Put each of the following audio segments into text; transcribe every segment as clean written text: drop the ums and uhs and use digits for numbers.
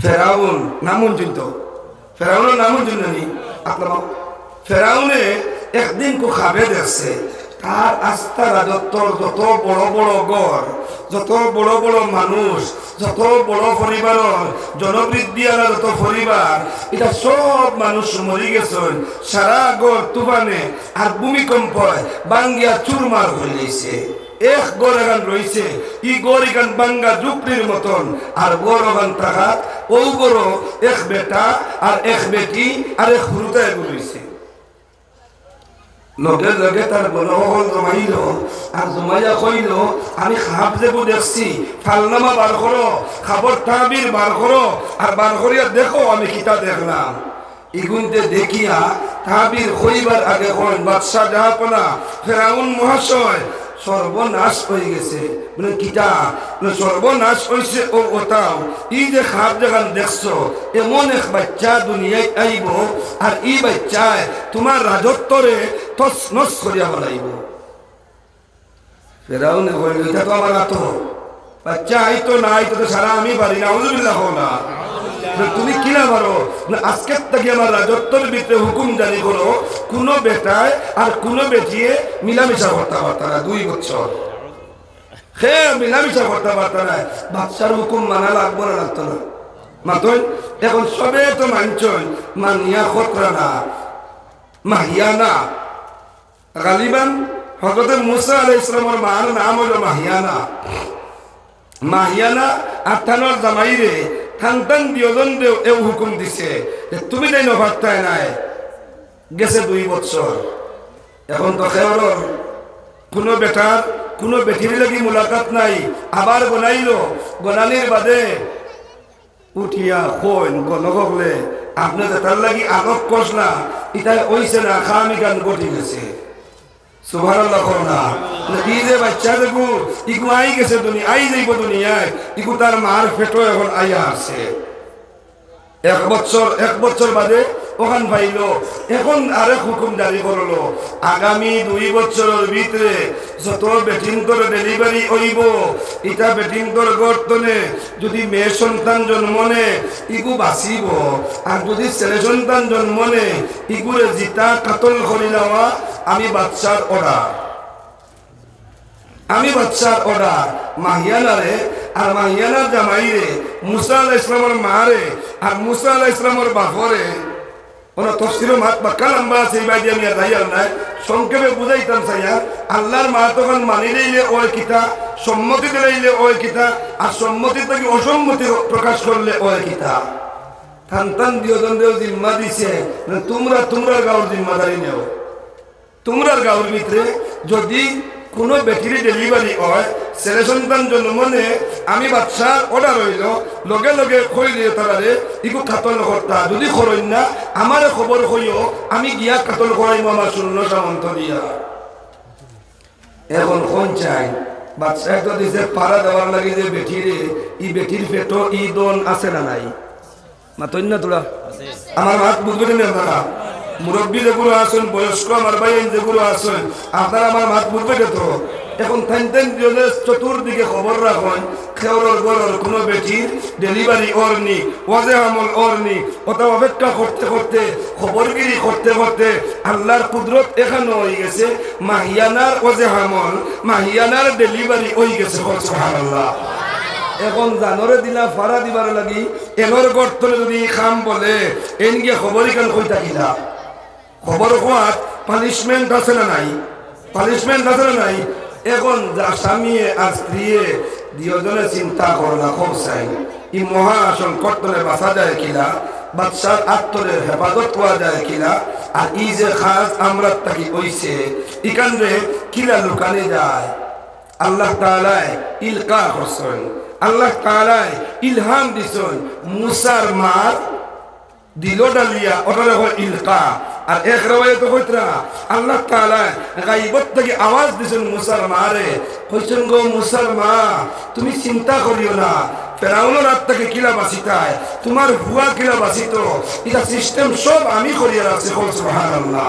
ফেরাউন নামুন চিন্ত ফেরাউনের নামুন চিন্তি আপনার ফেরাউনে একদিন কো খাবে দেখছে তার আস্থা রাজত্বর যত বড় বড় গড়, যত বড় বড় মানুষ, যত বড় পরিবার, জনবৃদ্ধি আর যত পরিবার, এটা সব মানুষ মরি গেছেন সারা গড় তুফানে আর ভূমিকম্পয় বাঙ্গিয়া চুরমার হয়ে গেছে। এক গড় এখান রয়েছে, ই গড় এখান বাঙ্গা ঝুপড়ির মতন, আর গড় ওখান থাকা ও গড় এক বেটা আর এক বেটি আর এক হুরুতায় রয়েছে। লগে লগে তার গণহল জমাইল আর জমাইয়া কইল আমি খাপ যেবো দেখছি ফালনামা বার করো, খাবর তাবির বার করো, আর বার করিয়া দেখো আমি কিতা দেখলাম। ইগুনতে দেখিয়া তাবির কইবার আগে কইন বাদশা জাহাপনা ফেরাউন মহাশয় সর্বনাশ হয়ে গেছে। মানে কিতা সর্বনাশ হয়েছে ও ওটাও ই যে খাপ যেখান দেখছো এমন এক বাচ্চা দুনিয়ায় আইব আর ই বাচ্চায় তোমার রাজত্বরে তস নস করিয়া বলাইব। ফেরাউনে কইল এটা তো আমার আতো বাচ্চা আইতো না আইতো তো সারা আমি পারি না, আউযুবিল্লাহ হও না তুমি কিনা পারো না। আজকের থেকে আমার রাজত্বের ভিতরে হুকুম জারি করো কোনো বেটায় আর কোনো বেটিয়ে মিলামিশা করতে পারত না। 2 বছর হে মিলামিশা করতে পারত না। বাদশার হুকুম মানা লাগবো না, লাগতো না মাতন। এখন সবে তো মানছন মানিয়া খতরা না মাহিয়া না। গালিবান হযরত মুসা আলাইহিস সালামের মার নাম হলো মাহিয়ানা। মাহিয়ানা আঠানোর জামাইরে সন্তান দিয়জন দেও এ হুকুম দিছে যে তুমি তাই নভারতায় নাই গেছে 2 বছর। এখন তো খেওয়ার কোনো বেটার কোনো বেটির লাগি মুলাকাত নাই। আবার গনাইল, গনানির বাদে উঠিয়া কইন গণকলে আপনি তার লাগি আগক কষলা ইটাই ওইছে না খামি গান গটি গেছে। সুবহানাল্লাহ করনা ই যে বাচ্চা দেখু ইকু আই গেছে দুনিয়া আই যাইব দুনিয়ায় ইকু তার মার পেটো এখন আইয়া আছে। 1 বছর বাদে ওখান পাইল। এখন আরেক হুকুম জারি করলো আগামী 2 বছরের ভিতরে যত বেটিংতর ডেলিভারি হইব এটা বেটিংতর গর্তনে যদি মেয়ে সন্তান জন্ম নে ইগু বাঁচিব, আর যদি ছেলে সন্তান জন্ম নে ইগুরে জিতা কাতল করি নেওয়া আমি বাচ্চার অর্ডার, আমি বাচ্চার অর্ডার। মাহিয়ানারে আর মাহিয়ানার জামাইরে মুসা আলাইহিস সালামের মারে আর মুসা আলাইহিস সালামের বাপরে ওনা তফসিরে মাত বাক্কা লম্বা আছে। এইবার আমি আর যাইয়ার নাই, সংক্ষেপে বুঝাইতাম চাইয়া আল্লাহর মা তখন মানি লইলে ওই কিতা, সম্মতি দিলাইলে ওই কিতা, আর সম্মতি থেকে অসম্মতি প্রকাশ করলে ওই কিতা। সন্তান দিয়জন দেও জিম্মা দিছে তোমরা তোমরার গাঁর জিম্মাদারি নেও। তোমরার গাঁর ভিতরে যদি কোনো বেটির ডেলিভারি হয় ছেলে সন্তান জন্ম নে আমি বাচ্চার অর্ডার হইল লগে লগে কই দিয়ে তারারে ইকু কাতল করতা। যদি করই না আমার খবর হইও আমি গিয়া কাতল করাইব আমার শূন্য সামন্ত দিয়া। এখন কোন চাই বাচ্চা তো দিছে পাড়া দেওয়ার লাগে যে বেটিরে ই বেটির পেটো ই দন আছে না নাই মাতই না তোরা আমার মাত বুঝবে না আপনারা মুরব্বী যেগুলো আসেন বয়স্ক আমার ভাই যেগুলো আসেন আপনারা আমার মাত বুঝবে তো। এখন চতুর্দিকে খবর রাখুন খেওরের গড়ের কোনো বেটির ডেলিভারি ওরনি ওয়াজে আমল ওরনি ওটা অপেক্ষা করতে করতে খবরগিরি করতে করতে আল্লাহর কুদরত এখানে হয়ে গেছে। মাহিয়ানার ওয়াজে আমল মাহিয়ানার ডেলিভারি হয়ে গেছে। সুবহানাল্লাহ। এখন জানরে দিলা ফাড়া দিবার লাগি এনর গর্তনে যদি খাম বলে এন গিয়ে খবরই কেন কই থাকিলা খবর হওয়ার পানিশমেন্ট আছে না নাই, পানিশমেন্ট আছে না নাই। এখন স্বামী আর স্ত্রী দুজনে চিন্তা করলা খুব চাই ই মহা সংকটনে বাঁচা যায় কিনা, বাচ্চার আত্মরে হেফাজত করা যায় কিনা, আর ই যে খাস আমরা তাকে কইছে ইকান্দ্রে কিলা লুকানে যায়। আল্লাহ তাআলায় ইলকা করছেন, আল্লাহ তাআলায় ইলহাম দিছেন মুসার মার দিল ডালিয়া ওটা হয় ইলকা। আর এক রাওয়ায়াতে কইতরা আল্লাহ তাআলা গায়বত থেকে আওয়াজ দিছেন মুসার মারে কইছেন গো মুসার মা তুমি চিন্তা করিও না ফেরাউনের হাত থেকে কিলা বাঁচিতায় তোমার ভুয়া কিলা বাঁচিত এটা সিস্টেম সব আমি করিয়া রাখছি। সুবহানাল্লাহ।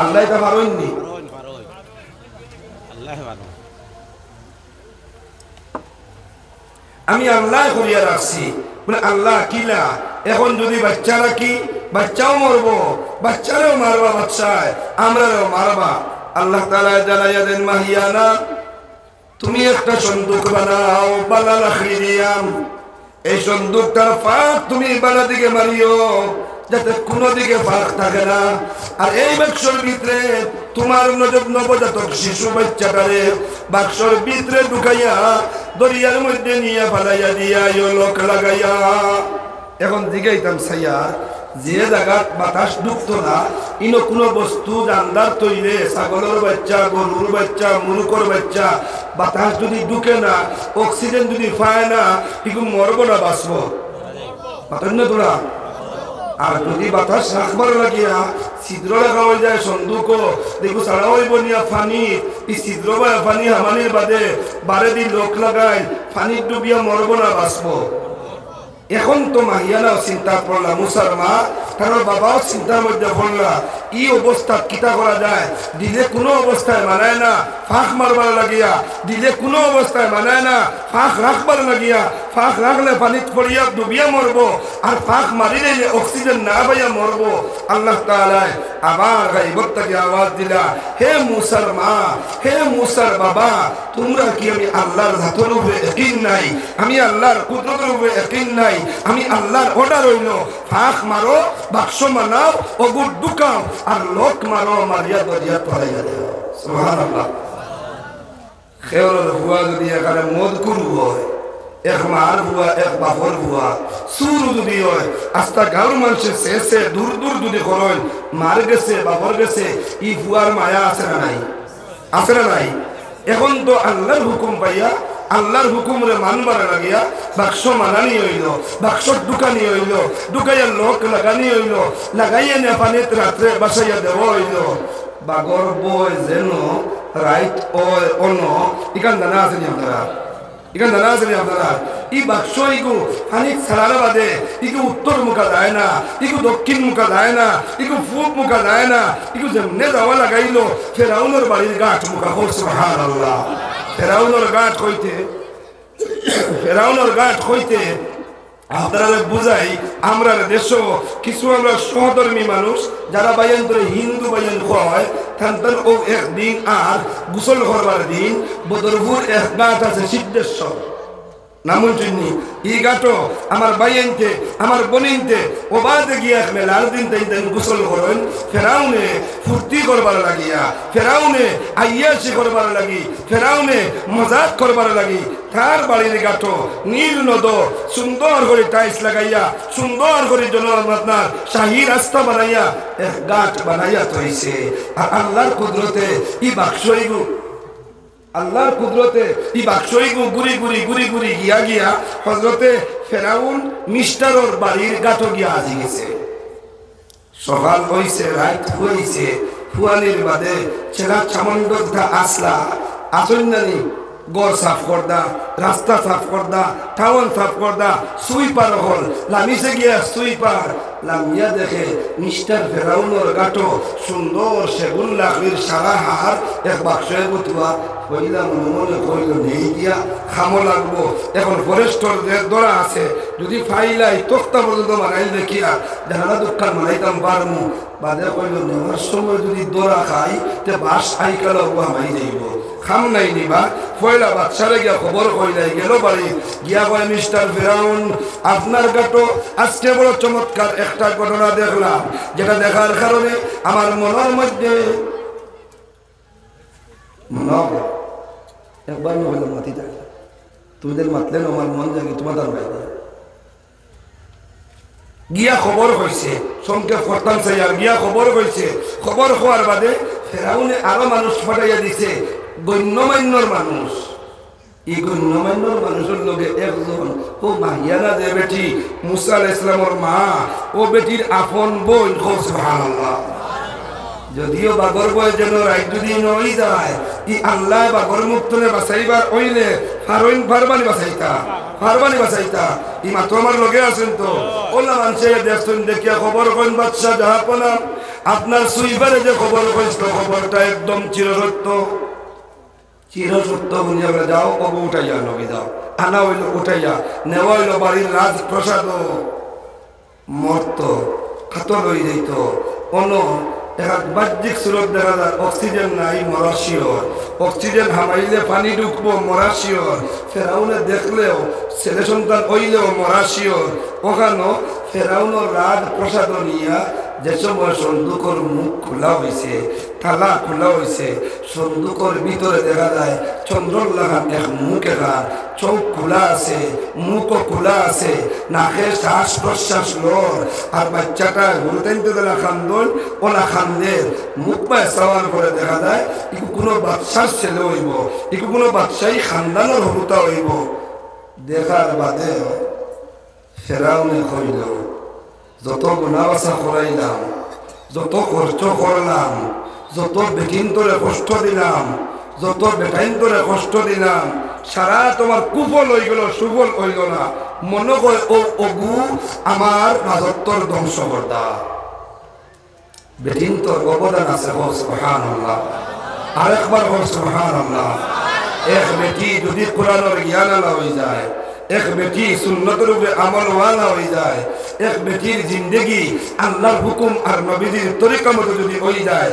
আল্লাহ এটা পারেননি, আমি আল্লাহ করিয়া রাখছি। বলে আল্লাহ কিলা এখন যদি বাচ্চারা কি বাচ্চাও মরবো বাচ্চারাও মারবা বাচ্চায় আমরাও মারবা আল্লাহ তাআলা জানাইয়া দেন মাহিয়ানা তুমি একটা সন্দুক বানাও বালা লাখড়ি দিয়াম এই সন্দুকটার ফাঁক তুমি বালা দিকে মারিও যাতে কোনো দিকে ফাঁক থাকে না আর এই বাক্সর ভিতরে তোমার নবজাতক শিশু বাচ্চাটারে বাক্সর ভিতরে ঢুকাইয়া দরিয়ার মধ্যে নিয়ে ফালাইয়া দিয়া লোক লাগাইয়া এখন জিগাইতাম সাইয়া যে জায়গাত বাতাস ঢুকতো না ইনো কোনো বস্তু জানদার তৈলে ছাগলের বাচ্চা গরুর বাচ্চা মুরুকর বাচ্চা বাতাস যদি ঢুকে না অক্সিজেন যদি পায় না ইগু মরব না বাঁচব পাতেন না তোরা আর যদি বাতাস রাখবার লাগিয়া ছিদ্র রাখা হয়ে যায় সন্দুক দেখো সারা হইব নিয়া ফানি এই ছিদ্র বা ফানি হামানির বাদে বারে দিন লোক লাগাই ফানি ডুবিয়া মরব না বাঁচব এখন তো মাহিয়ানাও চিন্তা করলা মুসার মা কারণ বাবাও চিন্তার মধ্যে পড়লা এই অবস্থা কিতা করা যায় দিলে কোনো অবস্থায় মানায় না ফাঁক মারবার লাগিয়া দিলে কোনো অবস্থায় মানায় না ফাঁক রাখবার লাগিয়া ফাঁক রাখলে পানিত পড়িয়া ডুবিয়া মরবো আর ফাঁক মারিলে অক্সিজেন না পাইয়া মরবো আল্লাহ তাআলা আবার গায়বতাকে আওয়াজ দিলা হে মুসার মা হে মুসার বাবা তোমরা কি আমি আল্লাহর জাতের উপরে ইয়াকিন নাই আমি আল্লাহর কুদরতের উপরে ইয়াকিন নাই আমি আল্লাহর অর্ডার হইল ফাঁক মারো বাক্স বানাও অগুট ঢুকাও আর লোক মারো মারিয়া দরিয়া পড়াইয়া দেও সুবহানাল্লাহ খেওর হুয়া যদি এখানে মদ কুরু হয় এক মার হুয়া এক বাপর হুয়া সুর যদি হয় আস্তা গাঁর মানুষের শেষে দূর দূর যদি করেন মার গেছে বাপর গেছে ই হুয়ার মায়া আছে না নাই আছে না নাই এখন তো আল্লাহর হুকুম পাইয়া আল্লাহর হুকুমরে মানবার লাগিয়া বাক্স মানানি হইল বাক্স ঢুকানি হইল ঢুকাইয়া লোক লাগানি হইল লাগাইয়া নে পানিত রাত্রে বাসাইয়া দেব হইল বাগর বই যেন রাইট অন ইকান জানা আছে নি আপনারা ইকান জানা আছে নি আপনারা ই বাক্স ইগু পানিত ছাড়ার বাদে ইগু উত্তর মুখা যায় না ইগু দক্ষিণ মুখা যায় না ইগু পূব মুখা যায় না ইগু যেমনে যাওয়া লাগাইল ফেরাউনের বাড়ির গাঠ মুখা হোক সুবহানাল্লাহ ফেরাউনের গাঁট হইতে আপনারা বুঝাই আমরা দেশও কিছু আমরা সহধর্মী মানুষ যারা বাইন ধরে হিন্দু বাইন হয় তাদের ও একদিন আর গোসল করবার দিন বদরপুর এক গাঁট আছে সিদ্ধেশ্বর নামুন চিনি ই গাটো আমার বাইনতে আমার বনিনতে ও বাদে গিয়া মেলার দিন তাই গোসল করেন ফেরাউনে ফুর্তি করবার লাগিয়া ফেরাউনে আইয়াসি করবার লাগি ফেরাউনে মজাক করবার লাগি তার বাড়ির গাটো নীল নদ সুন্দর করে টাইলস লাগাইয়া সুন্দর করে আপনার শাহী রাস্তা বানাইয়া এক গাট বানাইয়া তৈছে আর আল্লাহর কুদরতে ই বাক্সইগু আল্লাহর কুদরতে ই বাক্সইগু গুড়ি গুড়ি গুড়ি গুড়ি গিয়া গিয়া হযরতে ফেরাউন মিস্টারর বাড়ির গাটো গিয়া আজি গেছে সকাল হইছে রাত হইছে ফুয়ালির বাদে ছেলা চামন্ডা আসলা আসন্নানি গড় সাফ করদা রাস্তা সাফ করদা টাউন সাফ করদা সুইপার হল লামিছে গিয়া সুইপার লামিয়া দেখে মিস্টার ফেরাউনের গাটো সুন্দর সেগুন লাকড়ির সারা হার এক বাক্সে গুতুয়া কইলা মনে মনে কইল নেই গিয়া খামো লাগবো এখন ফরেস্টর দরা আছে যদি ফাইলাই তক্তা পর্যন্ত বানাই দেখিয়া জানা দোকান বানাইতাম পারমু বাদে কইল নেওয়ার সময় যদি দরা খাই তে বাস আইকাল মাই যাইব খাম নাই নিবা পয়লা বাচ্চারে গিয়া খবর কইলাই গেল বাড়ি গিয়া কয় মিস্টার ফেরাউন আপনার গাটো আজকে বড় চমৎকার একটা ঘটনা দেখলাম যেটা দেখার কারণে আমার মনের মধ্যে একবার বললাম মাতি যায় তোমাদের মাতলে আমার মন জাগে তোমার তার বাইরে গিয়া খবর হয়েছে সংক্ষেপ করতাম চাই আর গিয়া খবর হয়েছে খবর হওয়ার বাদে ফেরাউনে আরো মানুষ ফাটাইয়া দিছে গণ্যমান্যর মানুষ এই গণ্যমান্যর মানুষের লগে একজন ও মাহিয়ানা যে বেটি মুসা আলাইহিস সালামের মা ও বেটির আপন বোন সুবহানাল্লাহ যদিও বাগর বয় যেন রাইট যদি নই যায় ই আল্লাহ বাগর মুক্তনে বাঁচাইবার ওইলে ফারবানি বাঁচাইতা ই মাত্র আমার লগে আছেন তো ওলা মানুষে দেখছেন দেখিয়া খবর কইন বাদশাহ জাহাপনা আপনার সুইবারে যে খবর কইছিল খবরটা একদম চিরসত্য বলিয়া যাও কবু উঠাইয়া নবী যাও আনা হইল উঠাইয়া নেওয়া হইল বাড়ির রাজপ্রসাদ মরত খাতর হয়ে যেত অন্য বাহ্যিক সুরত দেখা যায় অক্সিজেন নাই মরা শিওর অক্সিজেন হামাইলে পানি ঢুকবো মরা শিওর ফেরাউনে দেখলেও ছেলে সন্তান হইলেও মরা শিওর ওখানো ফেরাউনের রাজপ্রসাদ নিয়া যে সময় সন্দুকর মুখ খোলা হয়েছে তালা খোলা হয়েছে সন্দুকর ভিতরে দেখা যায় চন্দ্রলাখান এক মুখ এখান চোখ খোলা আছে মুখও খোলা আছে নাকে শ্বাস প্রশ্বাস লর আর বাচ্চাটা ঘুরতেনতে দেলা খান্দন ওলা খান্দের মুখ পায় সওয়াল করে দেখা যায় ইকু কোনো বাদশার ছেলে হইব ইকু কোনো বাদশাহী খানদানের হরুতা হইব দেখার বাদে ফেরাউনে কইল যত গুণাবাসা করাইলাম যত খরচ করলাম যত বেকিন্তরে কষ্ট দিলাম যত বেটাইন্তরে কষ্ট দিলাম সারা তোমার কুফল হয়ে গেল সুফল হইল না মনে হয় ও অগু আমার রাজত্বর ধ্বংস করতা বেটিন্তর অবদান আছে সুবহানাল্লাহ আরেকবার সুবহানাল্লাহ এক বেটি যদি কোরআনের জ্ঞান আলা হয়ে যায় এক বেটি সুন্নতের উপরে আমল ওয়ালা হয়ে যায় এক বেটির জিন্দগি আল্লাহর হুকুম আর নবীর তরিকা মতো যদি হয়ে যায়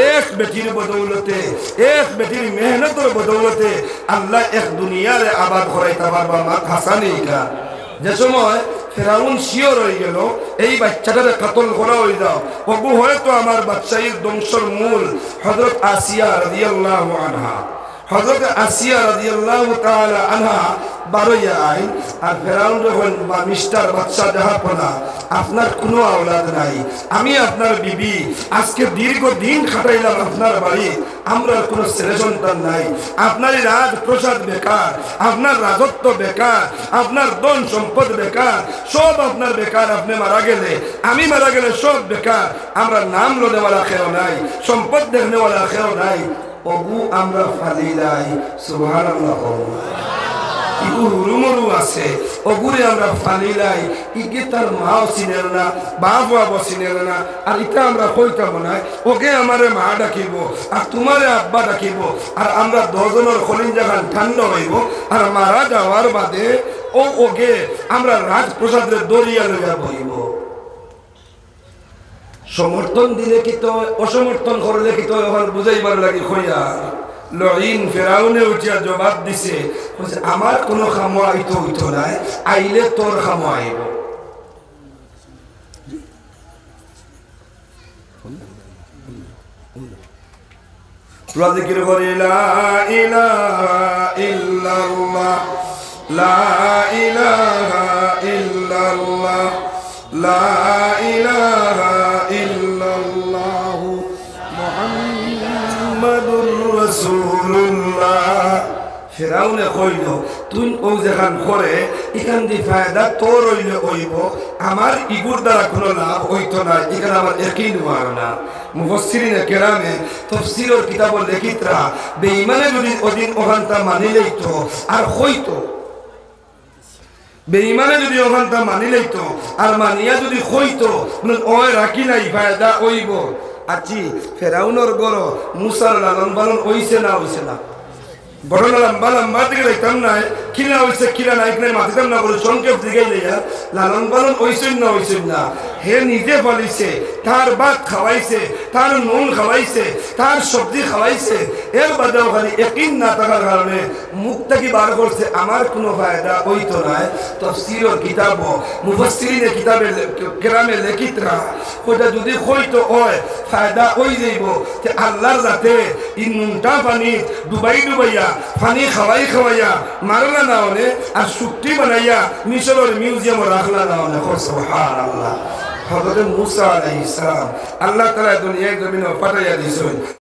এক বেটির বদৌলতে এক বেটির মেহনতের বদৌলতে আল্লাহ এক দুনিয়ার আবাদ করাইতে পারবা মা হাসানি কা যে সময় ফেরাউন শিওর হয়ে গেল এই বাচ্চাটারে কাতল করা হয়ে যাও ওগু হয়তো আমার বাদশাহীর ধ্বংসের মূল হযরত আসিয়া রাদিয়াল্লাহু আনহা হযরত আসিয়া রাদিয়াল্লাহু তাআলা আনহা বারোয়া আইন আর ফেরাউন যখন বা মিস্টার বাদশাহ জাহাপনা আপনার কোনো আওলাদ নাই আমি আপনার বিবি আজকে দীর্ঘদিন খাটাইলাম আপনার বাড়ি আমরা কোনো ছেলে সন্তান নাই আপনার রাজপ্রসাদ বেকার আপনার রাজত্ব বেকার আপনার ধন সম্পদ বেকার সব আপনার বেকার আপনি মারা গেলে আমি মারা গেলে সব বেকার আমরা নাম লোনেওয়ালা খেয়েও নাই সম্পদ দেখনেওয়ালা খেয়েও নাই অবু আমরা ফালিলাই সুবহানাল্লাহ ইগু হুরুমরু আছে অগুরে আমরা ফালিলাই ইগে তার মাও চিনেল না বাবা চিনেল না আর ইটা আমরা কইতাম না ওকে আমারে মা ডাকিব আর তোমারে আব্বা ডাকিব আর আমরা দজনের খলিঞ্জা খান ঠান্ডা হইব আর মারা যাওয়ার বাদে ও ওকে আমরা রাজপ্রসাদের দরিয়া লইয়া বইব সমর্থন দিলে কি তো অসমর্থন করলে কি তো এখন বুঝাইবার লাগে কইয়া লইন ফেরাউনে উঠিয়া জবাব দিছে আমার কোনো খামো আইতো হইতো নাই আইলে তোর খামো আইব জিকির করি লা ইলাহা ইল্লাল্লাহ লা ইলাহা ইল্লাল্লাহ লা ইলাহা ইল্লাল্লাহ মুহাম্মাদুর রাসূলুল্লাহ ফেরাউনে কইল তুই ও যেখান করে এখান দিয়ে ফায়দা তোর হইলে হইব আমার ইগুর দ্বারা কোনো লাভ হইতো না এখানে আমার একই নোয়ার না মুফাসসিরিনে কেরামে তাফসীরের কিতাবও লেখিতরা বেঈমানে যদি ওদিন ওখানটা মানি লইতো আর হইতো বেঈমানে যদি ওখানটা মানি লইতো আর মানিয়া যদি হইতো ওই রাখি নাই ফায়দা হইব আছি ফেরাউনের গড় মুসার লালন পালন হইছে না হইছে না ঘটনা লম্বা লম্বা দিকে দেখতাম না কিনা হয়েছে কিনা নাই কিনা মাতিতাম না বলে সংক্ষেপ দিকেই নেই লালন পালন হইছেন না হে নিজে বলিছে তার ভাত খাওয়াইছে তার নুন খাওয়াইছে তার সবজি খাওয়াইছে এর বাদেও খালি একই না থাকার কারণে মুখ থেকে বার করছে আমার কোনো ফায়দা হইতো নাই তাফসীরের কিতাব মুফাসসিরিনে কিতাবে কেরামে লেখিতরা ওটা যদি হইতো হয় ফায়দা হই যাইব যে আল্লাহর যাতে এই নুনটা পানি ডুবাইয়া পানি খাওয়াইয়া মারলা না হলে আর শুক্তি বানাইয়া মিশরের মিউজিয়ামে রাখলা না হলে সুবহানাল্লাহ হযরত মুসা আলাইহিস সালাম আল্লাহ তাআলা দুনিয়ায় জমিনে পাঠাইয়া দিয়েছেন